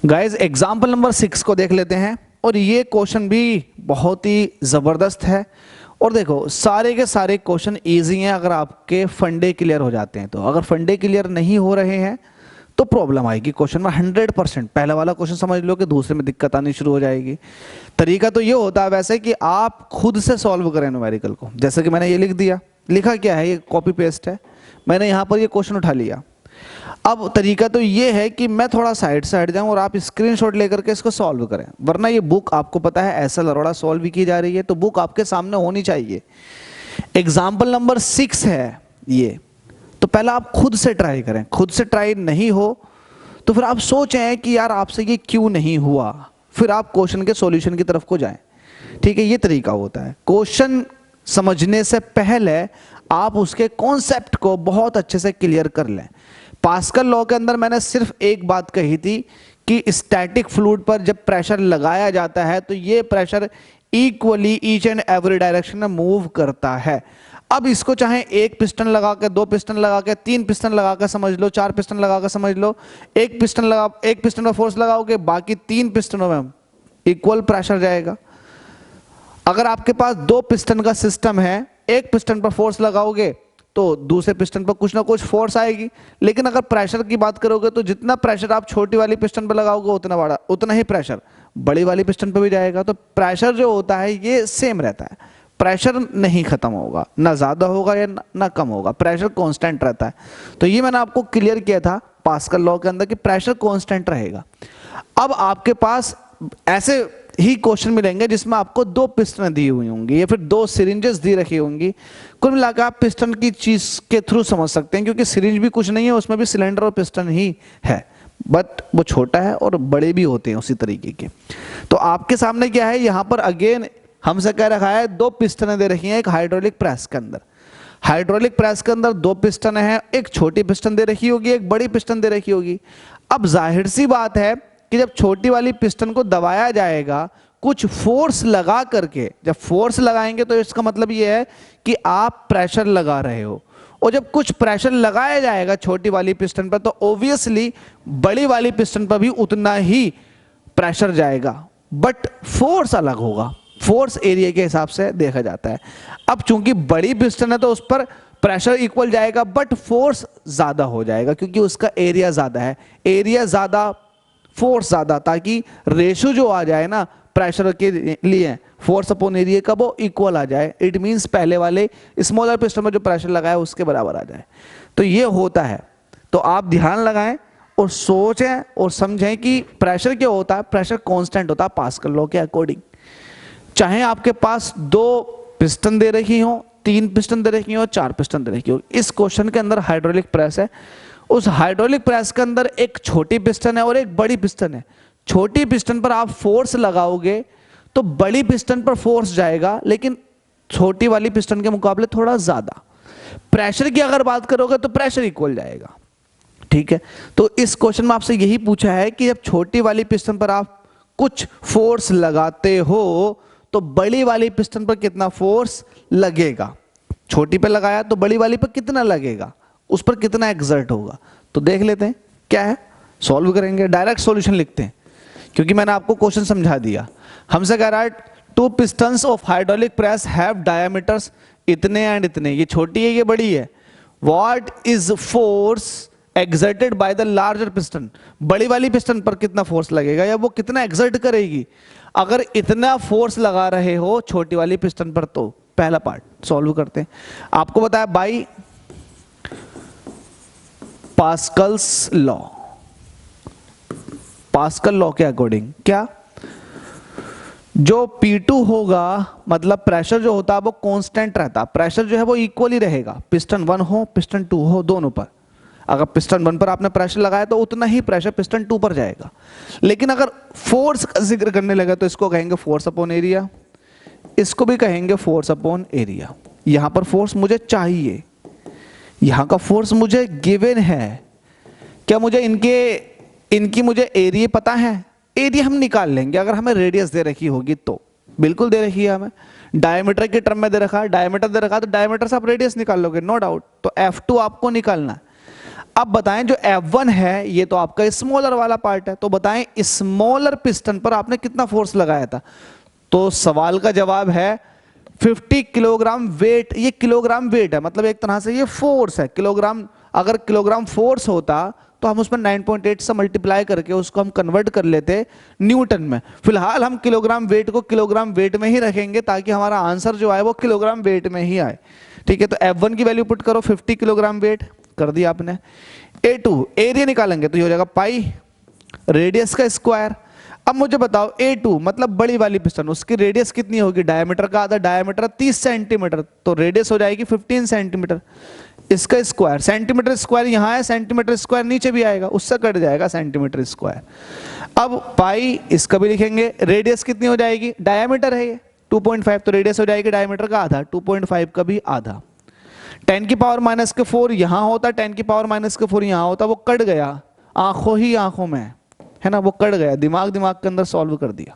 Guys example number 6 को देख लेते हैं और ये क्वेश्चन भी बहुत ही ज़बरदस्त है। और देखो सारे के सारे क्वेश्चन इजी हैं अगर आपके फंडे क्लियर हो जाते हैं। तो अगर फंडे क्लियर नहीं हो रहे हैं तो प्रॉब्लम आएगी क्वेश्चन में 100%। पहला वाला क्वेश्चन समझ लो कि दूसरे में दिक्कत आनी शुरू हो जाएगी। तरीका तो ये होता है वैसे कि आप खुद से सॉल्व करें न्यूमेरिकल को। जैसे कि मैंने ये लिख दिया, लिखा क्या है, ये कॉपी पेस्ट है, मैंने यहाँ पर ये क्वेश्चन उठा लिया। अब तरीका तो ये है कि मैं थोड़ा साइड से हट जाऊं और आप स्क्रीनशॉट लेकर के इसको सॉल्व करें, वरना ये बुक आपको पता है एसएल अरोड़ा सॉल्व भी की जा रही है तो बुक आपके सामने होनी चाहिए। एग्जाम्पल नंबर 6 है ये, तो पहला आप खुद से ट्राई करें। खुद से ट्राई नहीं हो तो फिर आप सोचें कि यार आपसे ये क्यों नहीं हुआ, फिर आप क्वेश्चन के सॉल्यूशन की तरफ को जाएं। ठीक है, ये तरीका होता है। क्वेश्चन समझने से पहले आप उसके कॉन्सेप्ट को बहुत अच्छे से क्लियर कर लें। पास्कल लॉ के अंदर मैंने सिर्फ एक बात कही थी कि स्टैटिक फ्लूइड पर जब प्रेशर लगाया जाता है तो ये pressure equally each and every direction में मूव करता है। अब इसको चाहे एक पिस्टन लगा के, दो पिस्टन लगा के, तीन पिस्टन लगा के समझ लो, चार पिस्टन लगा के समझ लो, एक पिस्टन में फोर्स लगाओगे, बाकी तीन पिस्टनों में इक्वल प्रेशर जाएगा। अगर आपके पास दो पिस्टन का सिस्टम है, एक पिस्टन पर फोर्स लगाओगे तो दूसरे पिस्टन पर कुछ ना कुछ फोर्स आएगी। लेकिन अगर प्रेशर की बात करोगे तो जितना प्रेशर आप छोटी वाली पिस्टन पर लगाओगे उतना ही प्रेशर बड़ी वाली पिस्टन पर भी जाएगा। तो प्रेशर जो होता है ये सेम रहता है, प्रेशर नहीं खत्म होगा, ना ज्यादा होगा या ना कम होगा, प्रेशर कांस्टेंट रहता है। तो ये मैंने आपको क्लियर किया था पास्कल लॉ के अंदर कि प्रेशर कांस्टेंट रहेगा। अब आपके पास ऐसे ही क्वेश्चन मिलेंगे जिसमें आपको दो पिस्टन दी हुई होंगी या फिर दो सिरिंजेस दी रखी होंगी। कुल मिलाकर आप पिस्टन की चीज के थ्रू समझ सकते हैं, क्योंकि सिरिंज भी कुछ नहीं है, उसमें भी सिलेंडर और पिस्टन ही है, बट वो छोटा है और बड़े भी होते हैं उसी तरीके के। तो आपके सामने क्या है, यहां पर अगेन हमसे कह रखा है दो पिस्टन दे रखी हैं एक हाइड्रोलिक प्रेस के अंदर। हाइड्रोलिक प्रेस के अंदर दो पिस्टन है, एक छोटी पिस्टन दे रखी होगी, एक बड़ी पिस्टन दे रखी होगी। अब जाहिर सी बात है कि जब छोटी वाली पिस्टन को दबाया जाएगा कुछ फोर्स लगा करके, जब फोर्स लगाएंगे तो इसका मतलब ये है कि आप प्रेशर लगा रहे हो, और जब कुछ प्रेशर लगाया जाएगा छोटी वाली पिस्टन पर तो ऑब्वियसली बड़ी वाली पिस्टन पर भी उतना ही प्रेशर जाएगा, बट फोर्स अलग होगा। फोर्स एरिया के हिसाब से देखा जाता है। अब चूंकि बड़ी पिस्टन है तो उस पर प्रेशर इक्वल जाएगा बट फोर्स ज्यादा हो जाएगा, क्योंकि उसका एरिया ज्यादा है, एरिया ज्यादा फोर्स ज्यादा, ताकि रेशो जो आ जाए ना प्रेशर के लिए फोर्स अपॉन एरिया का वो इक्वल आ जाए। इट मींस पहले वाले स्मॉलर पिस्टन में जो प्रेशर लगाया उसके बराबर आ जाए। तो ये होता है। तो आप ध्यान लगाएं और सोचें और समझें कि प्रेशर क्या होता है। प्रेशर कांस्टेंट होता है पास्कल लॉ के अकॉर्डिंग। चाहे आपके पास दो पिस्टन दे रखी हो, तीन पिस्टन दे रखी हो, चार पिस्टन दे रखी हो। इस क्वेश्चन के अंदर हाइड्रोलिक प्रेस है, उस हाइड्रोलिक प्रेस के अंदर एक छोटी पिस्टन है और एक बड़ी पिस्टन है। छोटी पिस्टन पर आप फोर्स लगाओगे तो बड़ी पिस्टन पर फोर्स जाएगा, लेकिन छोटी वाली पिस्टन के मुकाबले थोड़ा ज्यादा। प्रेशर की अगर बात करोगे तो प्रेशर इक्वल जाएगा। ठीक है, तो इस क्वेश्चन में आपसे यही पूछा है कि जब छोटी वाली पिस्टन पर आप कुछ फोर्स लगाते हो तो बड़ी वाली पिस्टन पर कितना फोर्स लगेगा। छोटी पे लगाया तो बड़ी वाली पर कितना लगेगा, उस पर कितना एक्सर्ट होगा। तो देख लेते हैं क्या है, सॉल्व करेंगे, डायरेक्ट सॉल्यूशन लिखते हैं, क्योंकि मैंने आपको क्वेश्चन समझा दिया। हमसे कह रहा है two pistons of hydraulic press have diameters इतने एंड इतने, ये छोटी है ये बड़ी है। What is force exerted by the larger piston, बड़ी वाली पिस्टन पर कितना फोर्स लगेगा या वो कितना एक्सर्ट करेगी। अगर इतना फोर्स लगा रहे हो छोटी वाली पिस्टन पर तो पहला पार्ट सॉल्व करते हैं। आपको बताया by Pascal's law, Pascal law के अकॉर्डिंग क्या, जो P2 होगा मतलब प्रेशर जो होता है वो कांस्टेंट रहता है। प्रेशर जो है वो इक्वली रहेगा, पिस्टन 1 हो पिस्टन 2 हो दोनों पर। अगर पिस्टन 1 पर आपने प्रेशर लगाया तो उतना ही प्रेशर पिस्टन 2 पर जाएगा। लेकिन अगर फोर्स का जिक्र करने लगा तो इसको कहेंगे फोर्स अपॉन एरिया, इसको भी कहेंगे फोर्स अपॉन एरिया। यहां पर फोर्स मुझे चाहिए, यहां का फोर्स मुझे गिवन है। क्या मुझे इनकी मुझे एरिया पता है, एरिया हम निकाल लेंगे अगर हमें रेडियस दे रखी होगी तो। बिल्कुल दे रखी है हमें, डायमीटर के टर्म में दे रखा है, डायमीटर दे रखा है तो डायमीटर से आप रेडियस निकाल लोगे नो डाउट। तो F2 आपको निकालना है। अब बताएं जो F1 है ये तो आपका स्मॉलर वाला पार्ट है, तो बताएं स्मॉलर पिस्टन पर आपने कितना फोर्स लगाया था। तो सवाल का जवाब है 50 किलोग्राम वेट। ये किलोग्राम वेट है, मतलब एक तरह से ये फोर्स है। किलोग्राम, अगर किलोग्राम फोर्स होता तो हम उसमें 9.8 से मल्टीप्लाई करके उसको हम कन्वर्ट कर लेते न्यूटन में। फिलहाल हम किलोग्राम वेट को किलोग्राम वेट में ही रखेंगे ताकि हमारा आंसर जो आए वो किलोग्राम वेट में ही आए। ठीक है, तो F1 की वैल्यू पुट करो 50 किलोग्राम वेट कर दिया आपने। A2 एरिया निकालेंगे तो ये हो जाएगा पाई रेडियस का स्क्वायर। अब मुझे बताओ A2 मतलब बड़ी वाली पिस्टन, उसकी रेडियस कितनी होगी, डायमीटर का आधा, डायमीटर 30 सेंटीमीटर, तो रेडियस हो जाएगी 15 सेंटीमीटर। इसका स्क्वायर, सेंटीमीटर स्क्वायर यहाँ है, सेंटीमीटर स्क्वायर नीचे भी आएगा, उससे कट जाएगा सेंटीमीटर स्क्वायर। अब पाई इसका भी लिखेंगे, रेडियस कितनी हो जाएगी, डायमीटर है ये 2.5, तो रेडियस हो जाएगी डायमीटर का आधा, 2.5 का भी आधा। 10 की पावर माइनस के 4 यहाँ होता, 10 की पावर माइनस के 4 यहाँ होता, वो कट गया, आंखों ही आंखों में है ना, वो कट गया, दिमाग के अंदर सॉल्व कर दिया।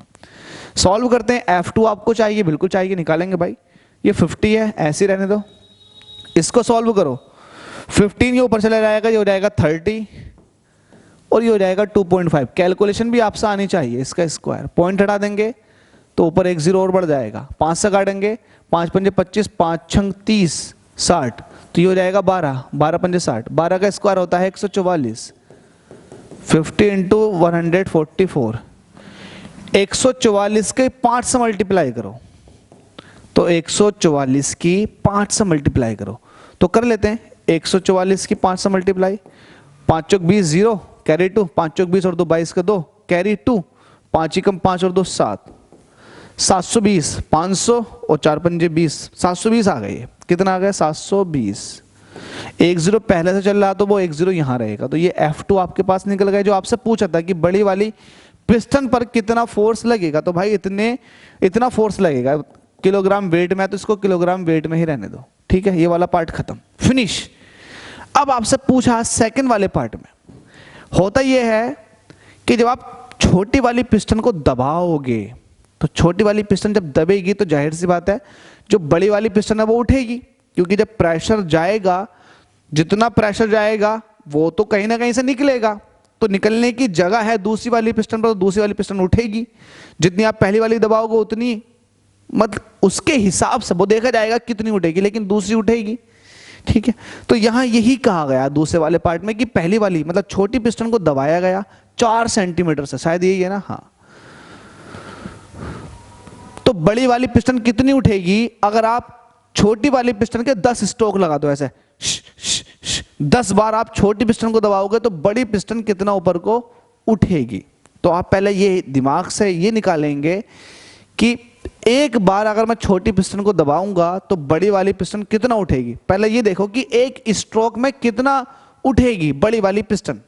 सॉल्व करते हैं। F2 आपको चाहिए, बिल्कुल चाहिए, निकालेंगे भाई। ये 50 है, ऐसे रहने दो, इसको सॉल्व करो। 15 ये ऊपर चला जाएगा, ये हो जाएगा 30 और ये हो जाएगा 2.5। कैलकुलेशन भी आपसे आनी चाहिए। इसका स्क्वायर, पॉइंट हटा देंगे तो ऊपर एक जीरो और बढ़ जाएगा, 5 से काटेंगे, 5 पंजे 25, 5 छंग 30, 60, तो ये हो जाएगा 12, 12 पंजे 60, 12 का स्क्वायर होता है 144, 50 इंटू 144, 144 के 5 से मल्टीप्लाई करो, तो 144 की 5 से मल्टीप्लाई करो, तो कर लेते हैं 144 की 5 से मल्टीप्लाई, 5 चौक 20 जीरो, कैरी 2, 5 चौक 20 और 2 22 का 2, कैरी 2, 5 ही कम 5 और 2 7, 720, 500 और 4 पंजे 20, 720 आ गए। कितना आ गया, 720। एक जीरो पहले से चल रहा तो वो एक जीरो यहाँ रहेगा, तो ये F2 आपके पास निकल गया। जो आपसे पूछा था कि बड़ी वाली पिस्टन पर कितना फोर्स लगेगा, तो भाई इतना फोर्स लगेगा किलोग्राम वेट में, तो इसको किलोग्राम वेट में ही रहने दो। ठीक है, ये वाला पार्ट खत्म, फिनिश। अब आपसे पूछा सेकंड वाले पार्ट में, होता ये है कि जब आप छोटी वाली पिस्टन को दबाओगे, तो छोटी वाली पिस्टन जब दबेगी तो जाहिर सी बात है जो बड़ी वाली पिस्टन है वो उठेगी, क्योंकि जब प्रेशर जाएगा, जितना प्रेशर जाएगा वो तो कहीं ना कहीं से निकलेगा, तो निकलने की जगह है दूसरी वाली पिस्टन पर, तो दूसरी वाली पिस्टन उठेगी। जितनी आप पहली वाली दबाओगे उतनी, मतलब उसके हिसाब से वो देखा जाएगा कितनी उठेगी, लेकिन दूसरी उठेगी। ठीक है, तो यहां यही कहा गया दूसरे वाले पार्ट में कि पहली वाली मतलब छोटी पिस्टन को दबाया गया 4 सेंटीमीटर से, शायद यही है ना, हाँ। तो बड़ी वाली पिस्टन कितनी उठेगी, अगर आप छोटी वाली पिस्टन के 10 स्ट्रोक लगा दो ऐसे, 10 बार आप छोटी पिस्टन को दबाओगे तो बड़ी पिस्टन कितना ऊपर को उठेगी। तो आप पहले ये दिमाग से ये निकालेंगे कि एक बार अगर मैं छोटी पिस्टन को दबाऊंगा तो बड़ी वाली पिस्टन कितना उठेगी। पहले ये देखो कि एक स्ट्रोक में कितना उठेगी बड़ी वाली पिस्टन।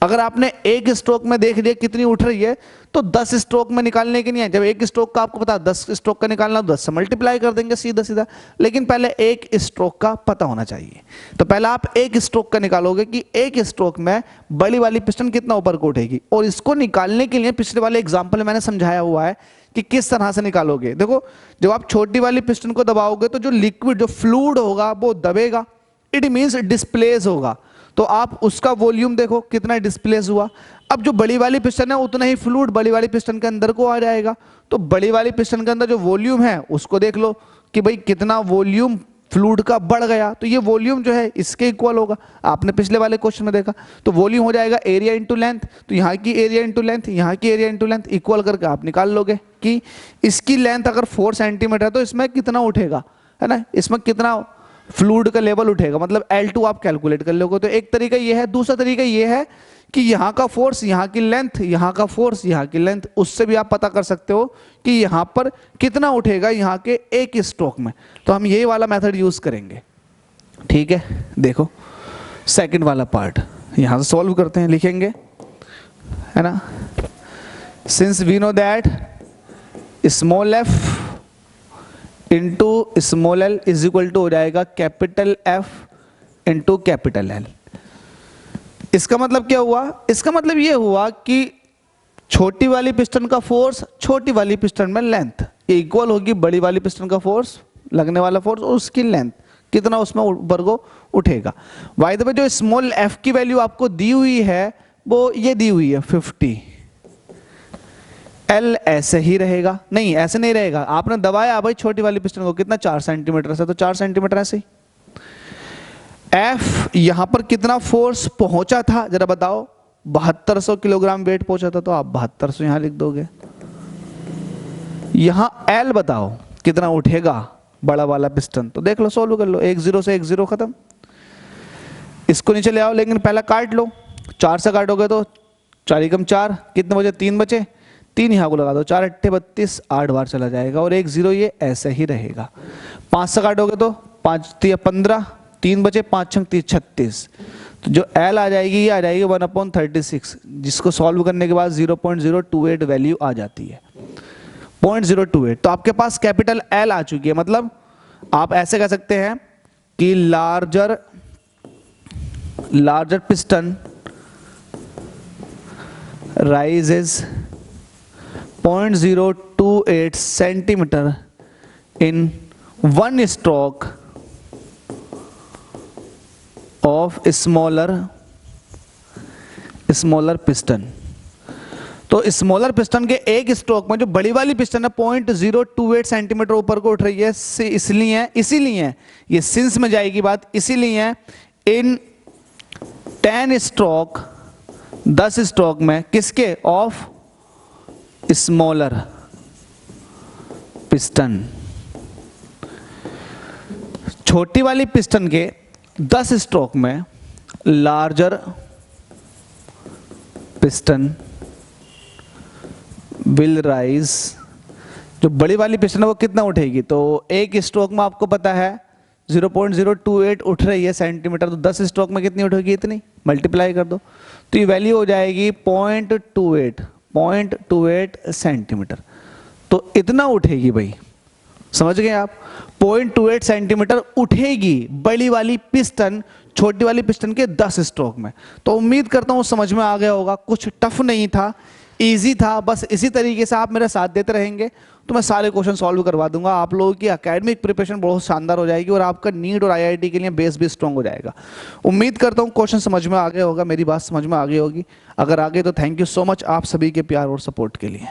अगर आपने एक स्ट्रोक में देख लिया कितनी उठ रही है, तो 10 स्ट्रोक में निकालने की नहीं है। जब एक स्ट्रोक का आपको पता 10 स्ट्रोक का निकालना, 10 से मल्टीप्लाई कर देंगे सीधा सीधा, लेकिन पहले एक स्ट्रोक का पता होना चाहिए। तो पहले आप एक स्ट्रोक का निकालोगे कि एक स्ट्रोक में बड़ी वाली पिस्टन कितना ऊपर को उठेगी, और इसको निकालने के लिए पिछले वाले एग्जाम्पल में मैंने समझाया हुआ है कि किस तरह से निकालोगे। देखो, जब आप छोटी वाली पिस्टन को दबाओगे तो जो लिक्विड, जो फ्लूइड होगा वो दबेगा, इट मीन्स डिस्प्लेस होगा, तो आप उसका वॉल्यूम देखो कितना डिस्प्लेस हुआ। अब जो बड़ी वाली पिस्टन है उतना ही फ्लूइड बड़ी वाली पिस्टन के अंदर को आ जाएगा, तो बड़ी वाली पिस्टन के अंदर जो वॉल्यूम है उसको देख लो कि भाई कितना वॉल्यूम फ्लूइड का बढ़ गया, तो ये वॉल्यूम जो है इसके इक्वल होगा। आपने पिछले वाले क्वेश्चन में देखा, तो वॉल्यूम हो जाएगा एरिया इंटू लेंथ, तो यहाँ की एरिया इंटू लेंथ, यहाँ की एरिया इंटू लेंथ इक्वल करके आप निकाल लोगे कि इसकी लेंथ अगर 4 सेंटीमीटर है तो इसमें कितना उठेगा, है ना, इसमें कितना फ्लूइड का लेवल उठेगा, मतलब L2 आप कैलकुलेट कर लोगे। तो एक तरीका ये है। दूसरा तरीका ये है कि यहाँ का फोर्स, यहाँ की लेंथ, यहाँ का फोर्स, यहाँ की लेंथ, उससे भी आप पता कर सकते हो कि यहाँ पर कितना उठेगा यहाँ के एक स्ट्रोक में। तो हम यही वाला मेथड यूज करेंगे। ठीक है, देखो सेकंड वाला पार्ट यहाँ से सॉल्व करते हैं, लिखेंगे, है ना। Since we know that small f into small L is equal to हो जाएगा capital F into capital L। इसका मतलब क्या हुआ, इसका मतलब ये हुआ कि छोटी वाली पिस्टन का फोर्स छोटी वाली पिस्टन में लेंथ ये इक्वल होगी बड़ी वाली पिस्टन का फोर्स, लगने वाला फोर्स और उसकी लेंथ। कितना उसमें ऊपर को उठेगा। बाय द वे जो स्मॉल f की वैल्यू आपको दी हुई है वो ये दी हुई है 50। L ऐसे ही रहेगा, नहीं ऐसे नहीं रहेगा, आपने दबाया भाई छोटी वाली पिस्टन को, कितना 4 सेंटीमीटर से, तो 4 सेंटीमीटर ऐसे ही। F यहां पर कितना फोर्स पहुंचा था जरा बताओ, 7200 किलोग्राम वेट पहुंचा था, तो आप 7200 यहां लिख दोगे। यहां L बताओ कितना उठेगा बड़ा वाला पिस्टन, तो देख लो, सोल्व कर लो, 1 0 से 1 0 खत्म। इसको नीचे ले आओ, लेकिन पहला काट लो, 4 से काटोगे तो 4 एकम 4, कितने बचे, 3 बचे, 3 यहाँ को लगा दो, 4 अट्ठे 32, 8 बार चला जाएगा, और 1 0 ये ऐसे ही रहेगा। 5 से काटोगे तो 5 3 15, 3 बचे, 5 6 30 36, तो जो L आ जाएगी ये आ जाएगी 1/36, जिसको सॉल्व करने के बाद 0.028 वैल्यू आ जाती है, 0.028। तो आपके पास कैपिटल L आ चुकी है, मतलब आप ऐसे कह सकते हैं कि larger piston rises 0.028 centimeter in one stroke of smaller piston। तो स्मॉलर पिस्टन के एक स्ट्रोक में जो बड़ी वाली पिस्टन है 0.028 सेंटीमीटर ऊपर को उठ रही है, इसीलिए ये सिंस में जाएगी बात, इसीलिए इन 10 स्ट्रोक 10 स्ट्रोक में किसके, ऑफ स्मॉलर पिस्टन, छोटी वाली पिस्टन के 10 स्ट्रोक में लार्जर पिस्टन विल राइज, जो बड़ी वाली पिस्टन है वो कितना उठेगी, तो एक स्ट्रोक में आपको पता है 0.028 उठ रही है सेंटीमीटर, तो 10 स्ट्रोक में कितनी उठेगी, इतनी, मल्टीप्लाई कर दो, तो ये वैल्यू हो जाएगी 0.28 सेंटीमीटर। तो इतना उठेगी भाई, समझ गए आप, 0.28 सेंटीमीटर उठेगी बड़ी वाली पिस्टन छोटी वाली पिस्टन के 10 स्ट्रोक में। तो उम्मीद करता हूँ समझ में आ गया होगा, कुछ टफ नहीं था, इजी था। बस इसी तरीके से आप मेरा साथ देते रहेंगे तो मैं सारे क्वेश्चन सॉल्व करवा दूंगा, आप लोगों की एकेडमिक प्रिपरेशन बहुत शानदार हो जाएगी और आपका नीट और आईआईटी के लिए बेस भी स्ट्रॉन्ग हो जाएगा। उम्मीद करता हूँ क्वेश्चन समझ में आ गया होगा, मेरी बात समझ में आ गई होगी। अगर आ गए तो थैंक यू सो मच आप सभी के प्यार और सपोर्ट के लिए।